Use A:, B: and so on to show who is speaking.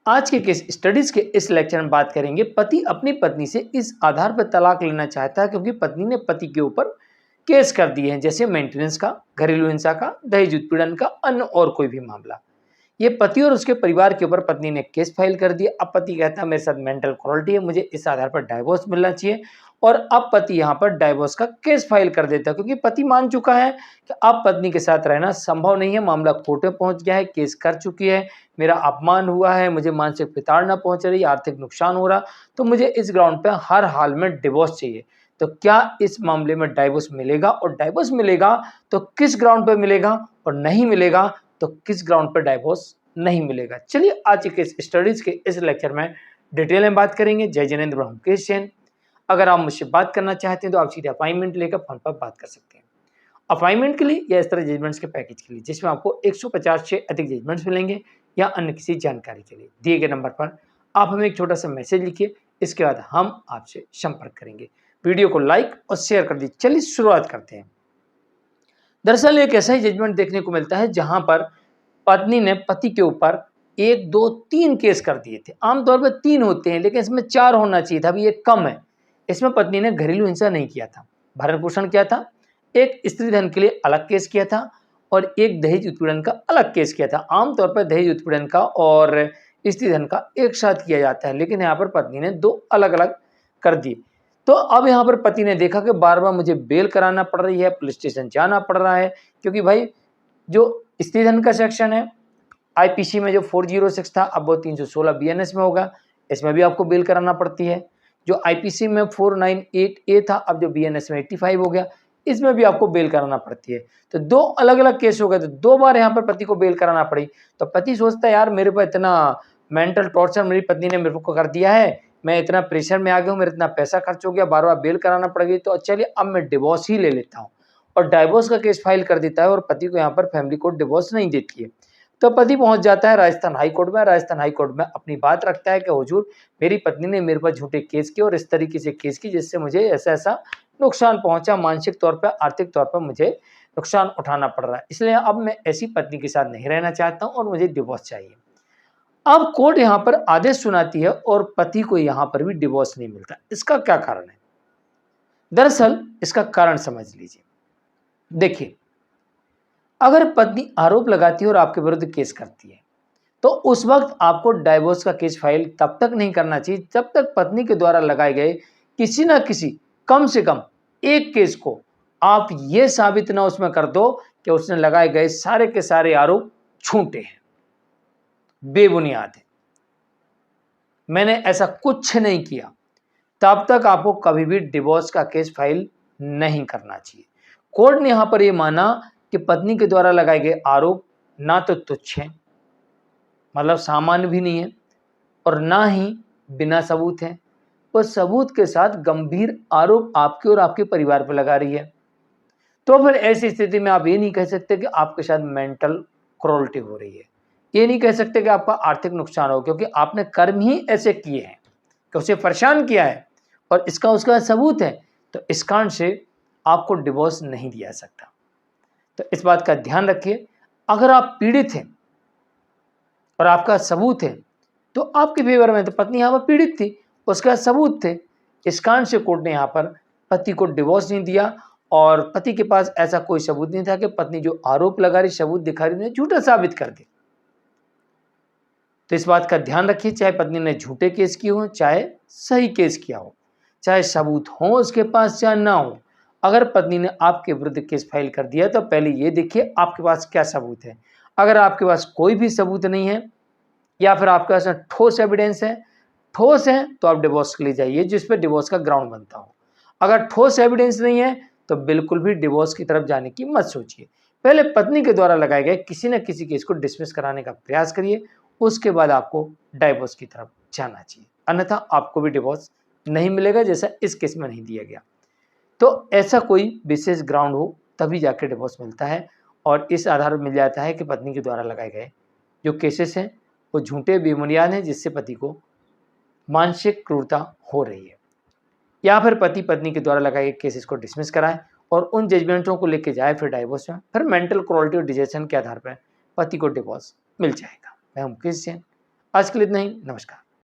A: आज के case studies के इस लेक्चर में बात करेंगे पति अपनी पत्नी से इस आधार पर तलाक लेना चाहता है क्योंकि पत्नी ने पति के ऊपर केस कर दिए हैं, जैसे मेंटेनेंस का, घरेलू हिंसा का, दहेज उत्पीड़न का, अन्य और कोई भी मामला। ये पति और उसके परिवार के ऊपर पत्नी ने केस फाइल कर दिया। अब पति कहता है मेरे साथ मेंटल क्वालिटी है, मुझे इस आधार पर डाइवोर्स मिलना चाहिए। और अब पति यहाँ पर डाइवोर्स का केस फाइल कर देता है क्योंकि पति मान चुका है कि अब पत्नी के साथ रहना संभव नहीं है। मामला कोर्ट में पहुंच गया है, केस कर चुकी है, मेरा अपमान हुआ है, मुझे मानसिक प्रताड़ना पहुंच रही, आर्थिक नुकसान हो रहा, तो मुझे इस ग्राउंड पर हर हाल में डिवोर्स चाहिए। तो क्या इस मामले में डाइवोर्स मिलेगा? और डाइवोर्स मिलेगा तो किस ग्राउंड पर मिलेगा, और नहीं मिलेगा तो किस ग्राउंड पर डाइवोर्स नहीं मिलेगा? चलिए आज के स्टडीज के इस लेक्चर में डिटेल में बात करेंगे। जय जिनेंद्र, ब्रह्म केश जैन। अगर आप मुझसे बात करना चाहते हैं तो आप सीधे अपॉइंटमेंट लेकर फोन पर बात कर सकते हैं। अपॉइंटमेंट के लिए या इस तरह जजमेंट्स के पैकेज के लिए जिसमें आपको 150 से अधिक जजमेंट्स मिलेंगे, या अन्य किसी जानकारी के लिए दिए गए नंबर पर आप हमें एक छोटा सा मैसेज लिखिए। इसके बाद हम आपसे संपर्क करेंगे। वीडियो को लाइक और शेयर कर दीजिए। चलिए शुरुआत करते हैं। दरअसल एक ऐसा ही जजमेंट देखने को मिलता है जहां पर पत्नी ने पति के ऊपर 1, 2, 3 केस कर दिए थे। आमतौर पर 3 होते हैं, लेकिन इसमें 4 होना चाहिए था, अभी ये कम है। इसमें पत्नी ने घरेलू हिंसा नहीं किया था, भरण पोषण किया था, एक स्त्री धन के लिए अलग केस किया था, और एक दहेज उत्पीड़न का अलग केस किया था। आमतौर पर दहेज उत्पीड़न का और स्त्री धन का एक साथ किया जाता है, लेकिन यहाँ पर पत्नी ने 2 अलग अलग कर दिए। तो अब यहाँ पर पति ने देखा कि बार बार मुझे बेल कराना पड़ रही है, पुलिस स्टेशन जाना पड़ रहा है, क्योंकि भाई जो स्त्री धन का सेक्शन है आईपीसी में जो 406 था, अब वो 316 बीएनएस में होगा, इसमें भी आपको बेल कराना पड़ती है। जो आईपीसी में 498A था, अब जो बीएनएस में 85 हो गया, इसमें भी आपको बेल कराना पड़ती है। तो 2 अलग अलग केस हो गए, तो 2 बार यहाँ पर पति को बेल कराना पड़ी। तो पति सोचता है यार मेरे पर इतना मेंटल टॉर्चर मेरी पत्नी ने मेरे को कर दिया है, मैं इतना प्रेशर में आ गया हूँ, मेरा इतना पैसा खर्च हो गया, बार बार बेल कराना पड़ गई, तो चलिए अब मैं डिवोर्स ही ले लेता हूँ। और डाइवोर्स का केस फाइल कर देता है, और पति को यहाँ पर फैमिली कोर्ट डिवोर्स नहीं देती है। तो पति पहुंच जाता है राजस्थान हाई कोर्ट में। राजस्थान हाई कोर्ट में अपनी बात रखता है कि हुजूर मेरी पत्नी ने मेरे पर झूठे केस किए और इस तरीके से केस की जिससे मुझे ऐसा ऐसा नुकसान पहुंचा, मानसिक तौर पर, आर्थिक तौर पर मुझे नुकसान उठाना पड़ रहा है, इसलिए अब मैं ऐसी पत्नी के साथ नहीं रहना चाहता हूं और मुझे डिवोर्स चाहिए। अब कोर्ट यहाँ पर आदेश सुनाती है और पति को यहाँ पर भी डिवोर्स नहीं मिलता। इसका क्या कारण है? दरअसल इसका कारण समझ लीजिए। देखिए, अगर पत्नी आरोप लगाती है और आपके विरुद्ध केस करती है, तो उस वक्त आपको डाइवोर्स का केस फाइल तब तक नहीं करना चाहिए जब तक पत्नी के द्वारा लगाए गए किसी ना किसी, कम से कम एक केस को आप ये साबित ना उसमें कर दो कि उसने लगाए गए सारे के सारे आरोप झूठे हैं, बेबुनियाद है, मैंने ऐसा कुछ नहीं किया। तब तक आपको कभी भी डिवोर्स का केस फाइल नहीं करना चाहिए। कोर्ट ने यहां पर यह माना कि पत्नी के द्वारा लगाए गए आरोप ना तो तुच्छ हैं, मतलब सामान्य भी नहीं है, और ना ही बिना सबूत है, वो सबूत के साथ गंभीर आरोप आपके और आपके परिवार पर लगा रही है। तो फिर ऐसी स्थिति में आप ये नहीं कह सकते कि आपके साथ मेंटल क्रूरल्टी हो रही है, ये नहीं कह सकते कि आपका आर्थिक नुकसान हो, क्योंकि आपने कर्म ही ऐसे किए हैं कि उसे परेशान किया है और इसका उसका सबूत है। तो इस कारण से आपको डिवोर्स नहीं दिया जा सकता। तो इस बात का ध्यान रखिए। अगर आप पीड़ित हैं और आपका सबूत है तो आपके फेवर में, तो पत्नी यहाँ पर पीड़ित थी, उसका सबूत थे, इस कारण से कोर्ट ने यहाँ पर पति को डिवोर्स नहीं दिया। और पति के पास ऐसा कोई सबूत नहीं था कि पत्नी जो आरोप लगा रही, सबूत दिखा रही, उन्हें झूठा साबित कर दे। तो इस बात का ध्यान रखिए, चाहे पत्नी ने झूठे केस किए हो, चाहे सही केस किया हो, चाहे सबूत हो उसके पास चाहे ना हो, अगर पत्नी ने आपके विरुद्ध केस फाइल कर दिया तो पहले ये देखिए आपके पास क्या सबूत है। अगर आपके पास कोई भी सबूत नहीं है, या फिर आपके पास ठोस एविडेंस है, ठोस है तो आप डिवोर्स के लिए जाइए जिस पर डिवोर्स का ग्राउंड बनता हो। अगर ठोस एविडेंस नहीं है तो बिल्कुल भी डिवोर्स की तरफ जाने की मत सोचिए। पहले पत्नी के द्वारा लगाए गए किसी न किसी केस को डिसमिस कराने का प्रयास करिए, उसके बाद आपको डाइवोर्स की तरफ जाना चाहिए, अन्यथा आपको भी डिवोर्स नहीं मिलेगा, जैसा इस केस में नहीं दिया गया। तो ऐसा कोई विशेष ग्राउंड हो तभी जाके डिवोर्स मिलता है, और इस आधार पर मिल जाता है कि पत्नी के द्वारा लगाए गए जो केसेस हैं वो झूठे, बेबुनियाद हैं, जिससे पति को मानसिक क्रूरता हो रही है। या फिर पति पत्नी के द्वारा लगाए गए केसेस को डिसमिस कराएं और उन जजमेंटों को लेके जाए फिर डाइवोर्स में, फिर मेंटल क्रूरल्टी और डिजेशन के आधार पर पति को डिवोर्स मिल जाएगा। मैं मुकेश जैन, आज के लिए इतना ही। नमस्कार।